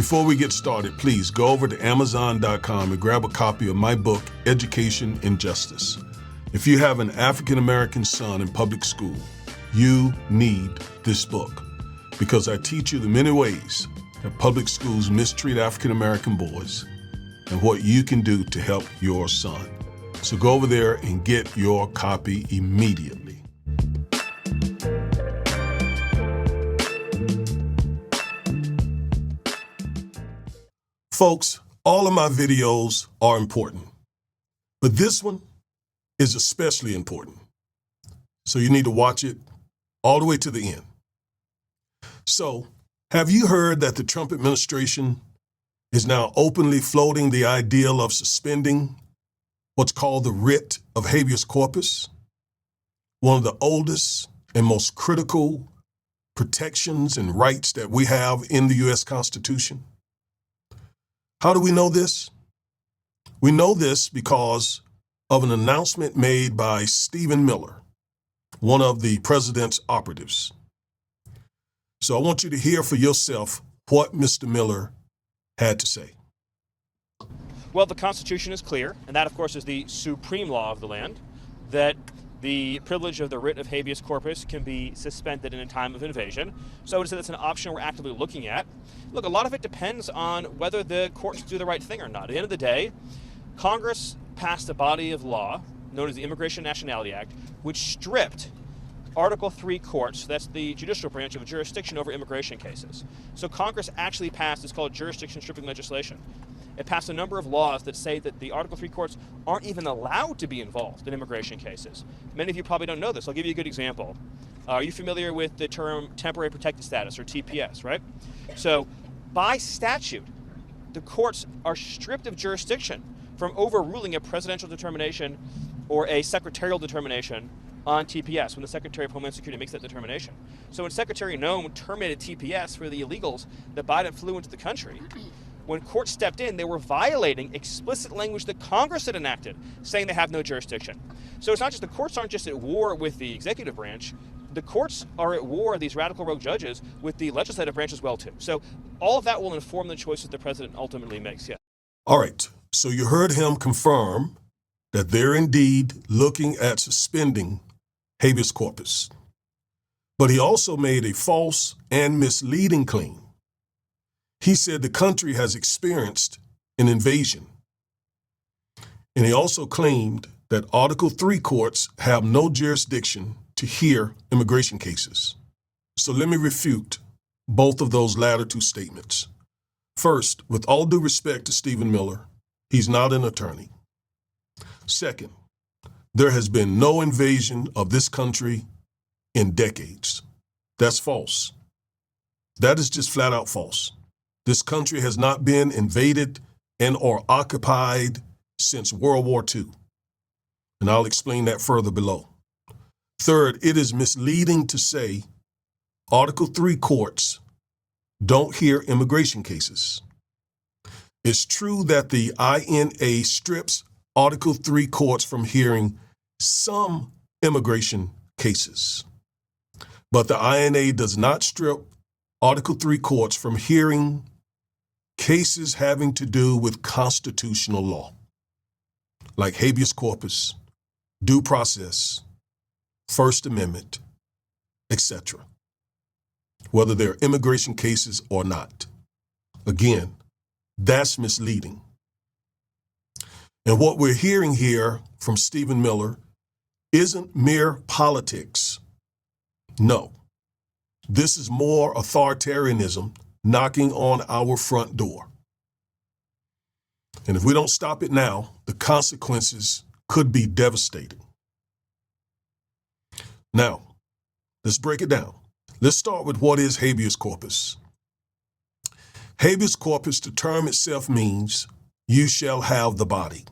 Before we get started, please go over to Amazon.com and grab a copy of my book, Education and Justice. If you have an African-American son in public school, you need this book because I teach you the many ways that public schools mistreat African-American boys and what you can do to help your son. So go over there and get your copy immediately. Folks, all of my videos are important, but this one is especially important. So you need to watch it all the way to the end. So, have you heard that the Trump administration is now openly floating the ideal of suspending what's called the writ of habeas corpus, one of the oldest and most critical protections and rights that we have in the U.S. Constitution? How do we know this? We know this because of an announcement made by Stephen Miller, one of the president's operatives. So I want you to hear for yourself what Mr. Miller had to say. Well, the Constitution is clear, and that, of course, is the supreme law of the land, that the privilege of the writ of habeas corpus can be suspended in a time of invasion. So I would say that's an option we're actively looking at. Look, a lot of it depends on whether the courts do the right thing or not. At the end of the day, Congress passed a body of law known as the Immigration and Nationality Act, which stripped Article III courts, that's the judicial branch, of jurisdiction over immigration cases. So Congress actually passed, it's called jurisdiction stripping legislation. It passed a number of laws that say that the Article III courts aren't even allowed to be involved in immigration cases. Many of you probably don't know this. I'll give you a good example. Are you familiar with the term temporary protected status, or TPS, right? So by statute, the courts are stripped of jurisdiction from overruling a presidential determination or a secretarial determination on TPS when the Secretary of Homeland Security makes that determination. So when Secretary Noem terminated TPS for the illegals that Biden flew into the country, when courts stepped in, they were violating explicit language that Congress had enacted, saying they have no jurisdiction. So it's not just the courts aren't just at war with the executive branch, the courts are at war, these radical rogue judges, with the legislative branch as well, too. So all of that will inform the choices the president ultimately makes, yeah. All right, so you heard him confirm that they're indeed looking at suspending habeas corpus. But he also made a false and misleading claim. He said the country has experienced an invasion. And he also claimed that Article III courts have no jurisdiction to hear immigration cases. So let me refute both of those latter two statements. First, with all due respect to Stephen Miller, he's not an attorney. Second, there has been no invasion of this country in decades. That's false. That is just flat out false. This country has not been invaded and or occupied since World War II. And I'll explain that further below. Third, it is misleading to say Article III courts don't hear immigration cases. It's true that the INA strips Article III courts from hearing some immigration cases, but the INA does not strip Article III courts from hearing cases having to do with constitutional law, like habeas corpus, due process, First Amendment, etc., whether they're immigration cases or not. Again, that's misleading. And what we're hearing here from Stephen Miller isn't mere politics. No, this is more authoritarianism knocking on our front door. And if we don't stop it now, the consequences could be devastating. Now, let's break it down. Let's start with what is habeas corpus. Habeas corpus, the term itself means you shall have the body.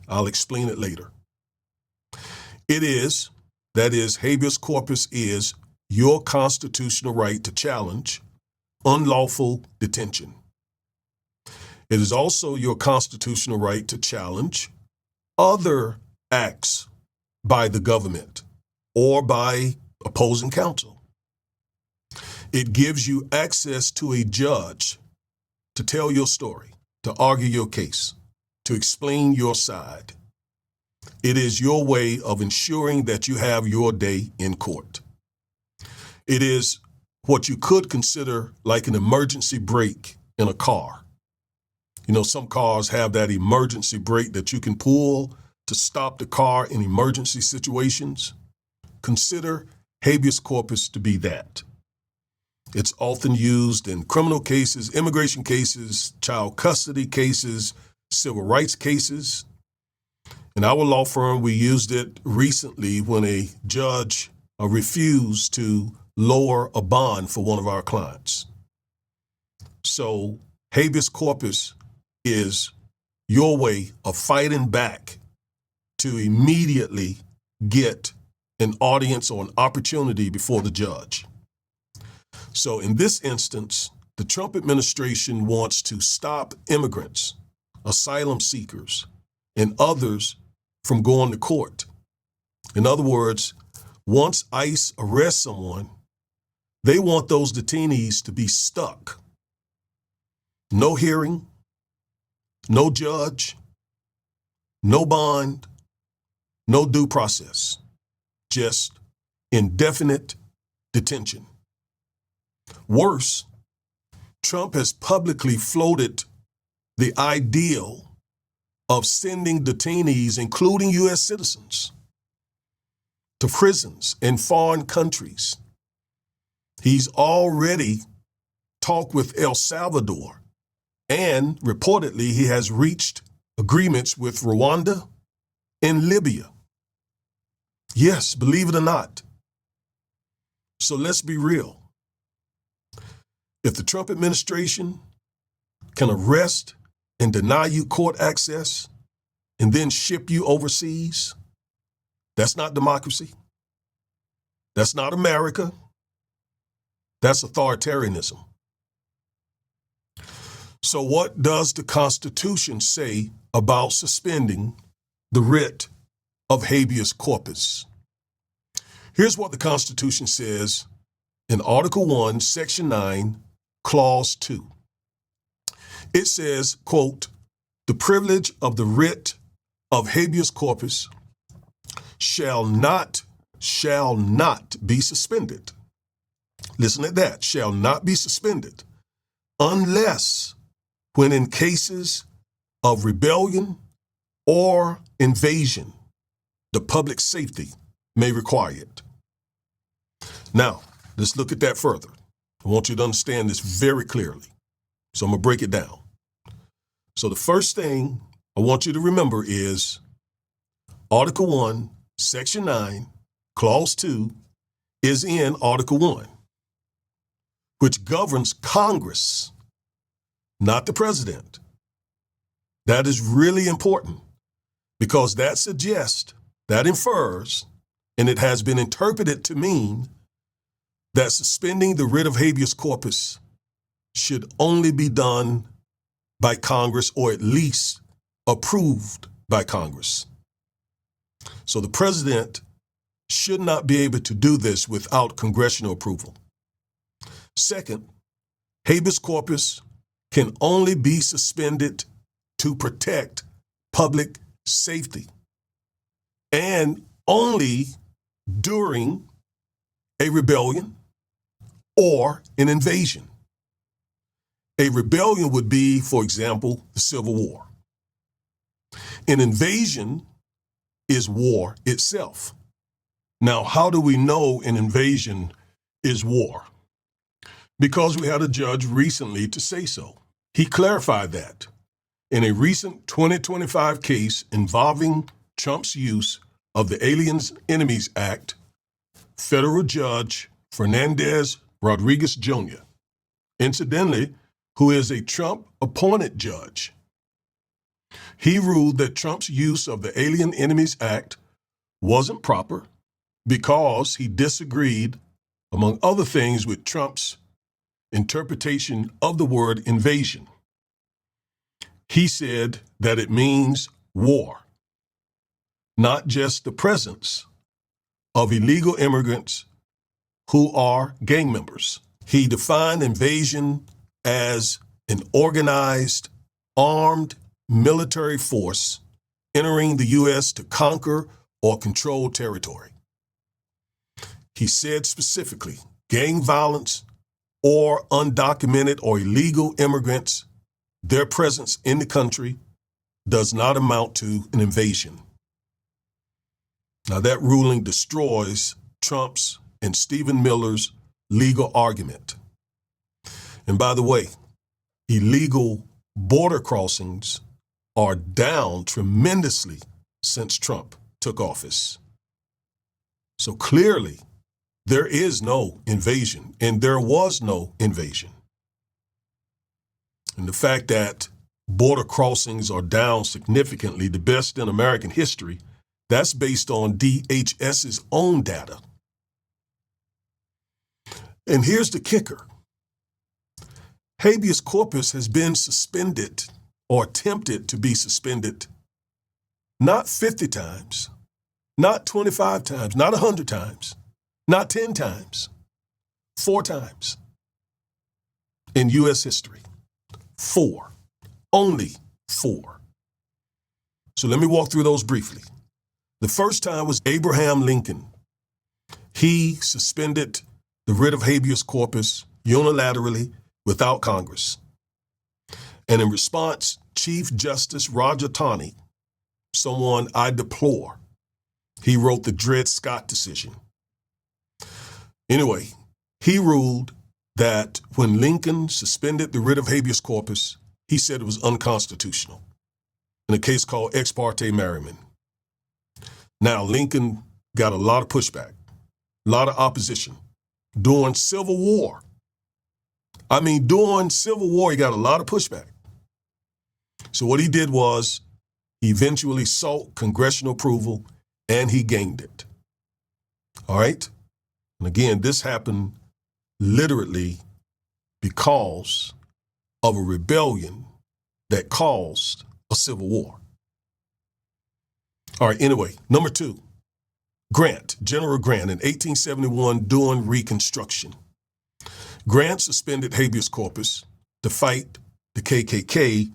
I'll explain it later. It is, that is, habeas corpus is your constitutional right to challenge unlawful detention. It is also your constitutional right to challenge other acts by the government or by opposing counsel. It gives you access to a judge to to tell your story, to argue your case, to explain your side. It is your way of ensuring that you have your day in court. It is what you could consider like an emergency brake in a car. You know, some cars have that emergency brake that you can pull to stop the car in emergency situations. Consider habeas corpus to be that. It's often used in criminal cases, immigration cases, child custody cases, civil rights cases. In our law firm, we used it recently when a judge refused to lower a bond for one of our clients. So habeas corpus is your way of fighting back to immediately get an audience or an opportunity before the judge. So in this instance, the Trump administration wants to stop immigrants, asylum seekers, and others from going to court. In other words, once ICE arrests someone, they want those detainees to be stuck. No hearing, no judge, no bond, no due process, just indefinite detention. Worse, Trump has publicly floated the ideal of sending detainees, including U.S. citizens, to prisons in foreign countries. He's already talked with El Salvador, and reportedly he has reached agreements with Rwanda and Libya. Yes, believe it or not. So let's be real. If the Trump administration can arrest and deny you court access and then ship you overseas, that's not democracy. That's not America. That's authoritarianism. So what does the Constitution say about suspending the writ of habeas corpus? Here's what the Constitution says in Article 1, Section 9, Clause 2. It says, quote, "The privilege of the writ of habeas corpus shall not be suspended." Listen at that, shall not be suspended, unless when in cases of rebellion or invasion, the public safety may require it. Now, let's look at that further. I want you to understand this very clearly. So I'm going to break it down. So the first thing I want you to remember is Article 1, Section 9, Clause 2 is in Article 1, which governs Congress, not the president. That is really important because that suggests, that infers, and it has been interpreted to mean that suspending the writ of habeas corpus should only be done by Congress or at least approved by Congress. So the president should not be able to do this without congressional approval. Second, habeas corpus can only be suspended to protect public safety and only during a rebellion or an invasion. A rebellion would be, for example, the Civil War. An invasion is war itself. Now, how do we know an invasion is war? Because we had a judge recently to say so. He clarified that in a recent 2025 case involving Trump's use of the Aliens Enemies Act, federal judge Fernandez Rodriguez Jr., incidentally, who is a Trump-appointed judge. He ruled that Trump's use of the Alien Enemies Act wasn't proper because he disagreed, among other things, with Trump's interpretation of the word invasion. He said that it means war, not just the presence of illegal immigrants who are gang members. He defined invasion as an organized, armed military force entering the U.S. to conquer or control territory. He said specifically, gang violence or undocumented or illegal immigrants, their presence in the country does not amount to an invasion. Now that ruling destroys Trump's and Stephen Miller's legal argument. And by the way, illegal border crossings are down tremendously since Trump took office. So clearly, there is no invasion, and there was no invasion. And the fact that border crossings are down significantly, the best in American history, that's based on DHS's own data. And here's the kicker. Habeas corpus has been suspended or attempted to be suspended not 50 times, not 25 times, not 100 times, not 10 times, 4 times in U.S. history. 4. Only 4. So let me walk through those briefly. The first time was Abraham Lincoln. He suspended the writ of habeas corpus unilaterally without Congress. And in response, Chief Justice Roger Taney, someone I deplore, he wrote the Dred Scott decision. Anyway, he ruled that when Lincoln suspended the writ of habeas corpus, he said it was unconstitutional in a case called Ex parte Merriman. Now, Lincoln got a lot of pushback, a lot of opposition. During Civil War, during Civil War, he got a lot of pushback. So what he did was he eventually sought congressional approval and he gained it. All right? And again, this happened literally because of a rebellion that caused a civil war. All right, anyway, number 2, Grant, General Grant in 1871 during Reconstruction. Grant suspended habeas corpus to fight the KKK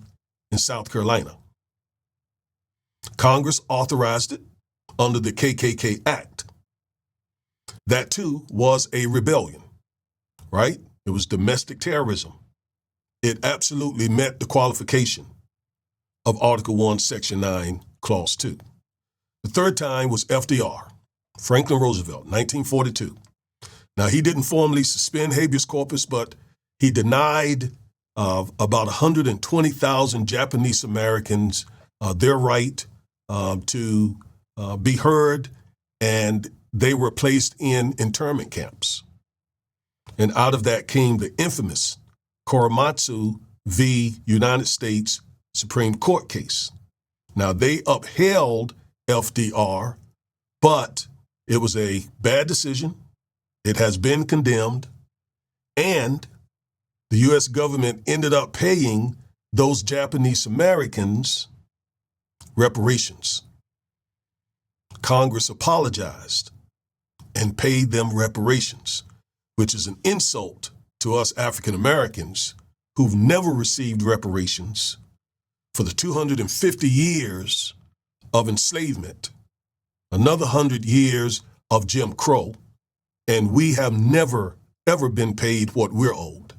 in South Carolina. Congress authorized it under the KKK Act. That too was a rebellion, right? It was domestic terrorism. It absolutely met the qualification of Article 1, Section 9, Clause 2. The third time was FDR, Franklin Roosevelt, 1942. Now, he didn't formally suspend habeas corpus, but he denied about 120,000 Japanese Americans their right to be heard, and they were placed in internment camps. And out of that came the infamous Korematsu v. United States Supreme Court case. Now, they upheld FDR, but it was a bad decision. It has been condemned, and the U.S. government ended up paying those Japanese Americans reparations. Congress apologized and paid them reparations, which is an insult to us African Americans who've never received reparations for the 250 years of enslavement, another 100 years of Jim Crow, and we have never, ever been paid what we're owed.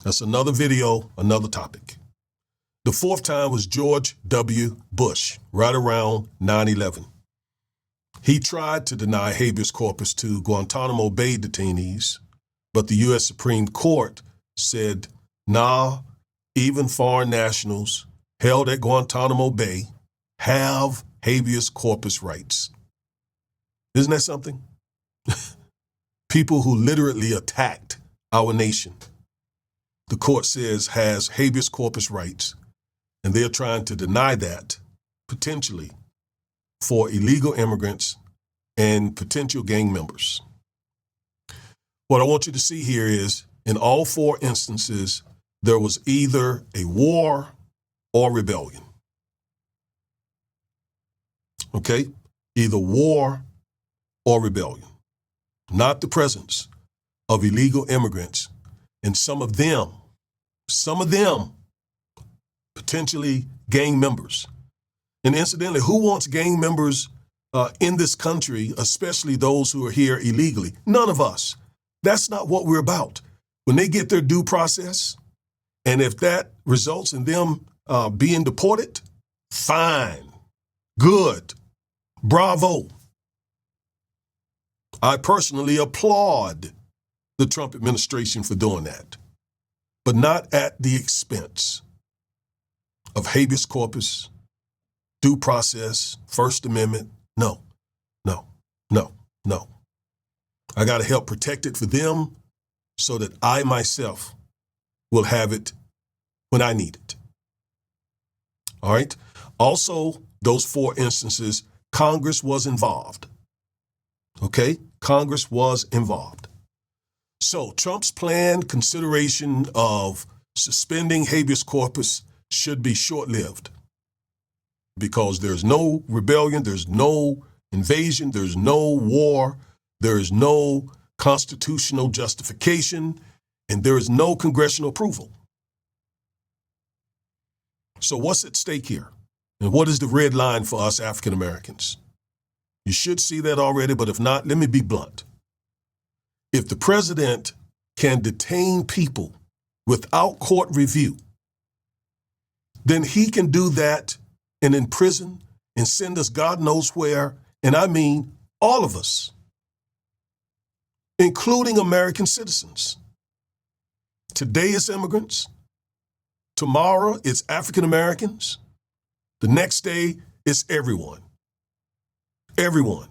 That's another video, another topic. The fourth time was George W. Bush, right around 9/11. He tried to deny habeas corpus to Guantanamo Bay detainees, but the U.S. Supreme Court said, nah, even foreign nationals held at Guantanamo Bay have habeas corpus rights. Isn't that something? People who literally attacked our nation, the court says has habeas corpus rights, and they're trying to deny that potentially for illegal immigrants and potential gang members. What I want you to see here is in all 4 instances, there was either a war or rebellion. Okay? Either war or rebellion. Not the presence of illegal immigrants, and some of them some of them potentially gang members. And incidentally, who wants gang members in this country, especially those who are here illegally? None of us. That's not what we're about. When they get their due process, and if that results in them being deported, fine, good, bravo. I personally applaud the Trump administration for doing that, but not at the expense of habeas corpus, due process, First Amendment. No, no, no, no. I got to help protect it for them so that I myself will have it when I need it. All right. Also, those 4 instances, Congress was involved. Okay? Congress was involved. So Trump's planned consideration of suspending habeas corpus should be short-lived because there's no rebellion, there's no invasion, there's no war, there is no constitutional justification, and there is no congressional approval. So what's at stake here? And what is the red line for us African Americans? You should see that already, but if not, let me be blunt. If the president can detain people without court review, then he can do that and imprison and send us God knows where, and I mean all of us, including American citizens. Today it's immigrants. Tomorrow it's African Americans. The next day it's everyone. Everyone.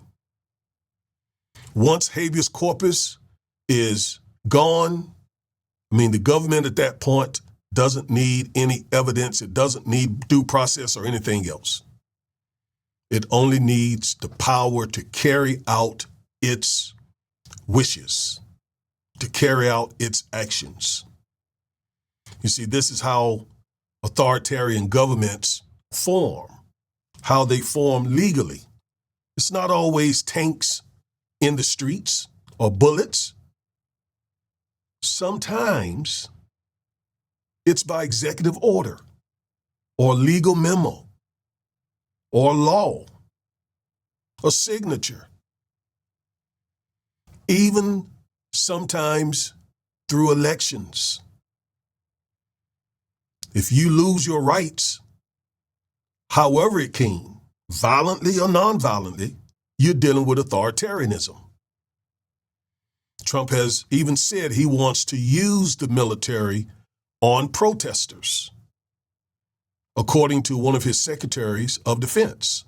Once habeas corpus is gone, the government at that point doesn't need any evidence. It doesn't need due process or anything else. It only needs the power to carry out its wishes, to carry out its actions. You see, this is how authoritarian governments form, how they form legally. It's not always tanks in the streets or bullets. Sometimes it's by executive order or legal memo or law, a signature, even sometimes through elections. If you lose your rights, however it came, violently or non-violently, you're dealing with authoritarianism. Trump has even said he wants to use the military on protesters, according to one of his secretaries of defense.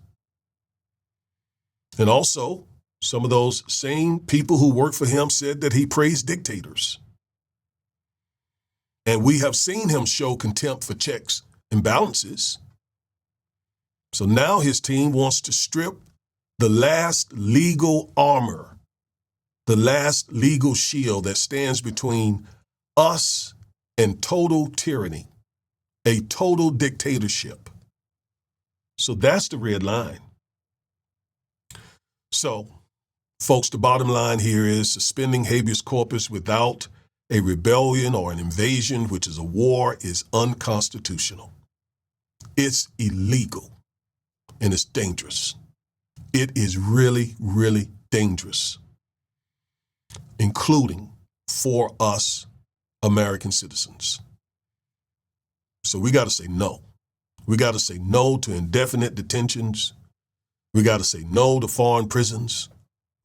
And also, some of those same people who work for him said that he praised dictators. And we have seen him show contempt for checks and balances. So now his team wants to strip the last legal armor, the last legal shield that stands between us and total tyranny, a total dictatorship. So that's the red line. So, folks, the bottom line here is suspending habeas corpus without a rebellion or an invasion, which is a war, is unconstitutional. It's illegal and it's dangerous. It is really, really dangerous, including for us American citizens. So we got to say no. We got to say no to indefinite detentions. We got to say no to foreign prisons.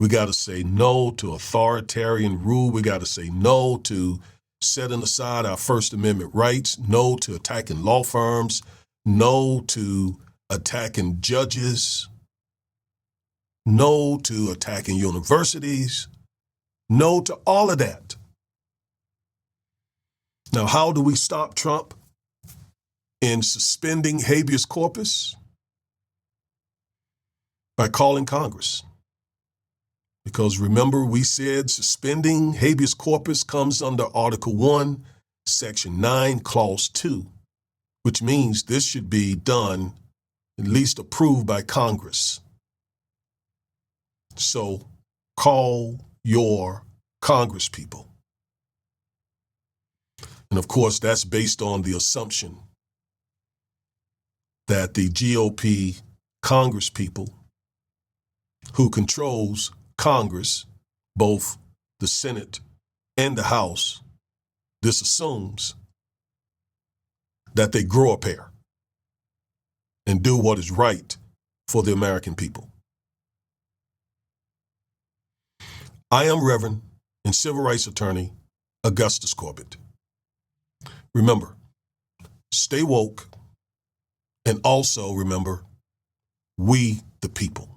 We got to say no to authoritarian rule. We got to say no to setting aside our First Amendment rights, no to attacking law firms, no to attacking judges, no to attacking universities, no to all of that. Now, how do we stop Trump in suspending habeas corpus? By calling Congress. Because remember, we said suspending habeas corpus comes under Article 1, Section 9, Clause 2, which means this should be done, at least approved by Congress. So call your Congress people. And of course, that's based on the assumption that the GOP Congress people who controls Congress, both the Senate and the House, this assumes that they grow a pair and do what is right for the American people. I am Reverend and Civil Rights Attorney Augustus Corbett. Remember, stay woke, and also remember, we the people.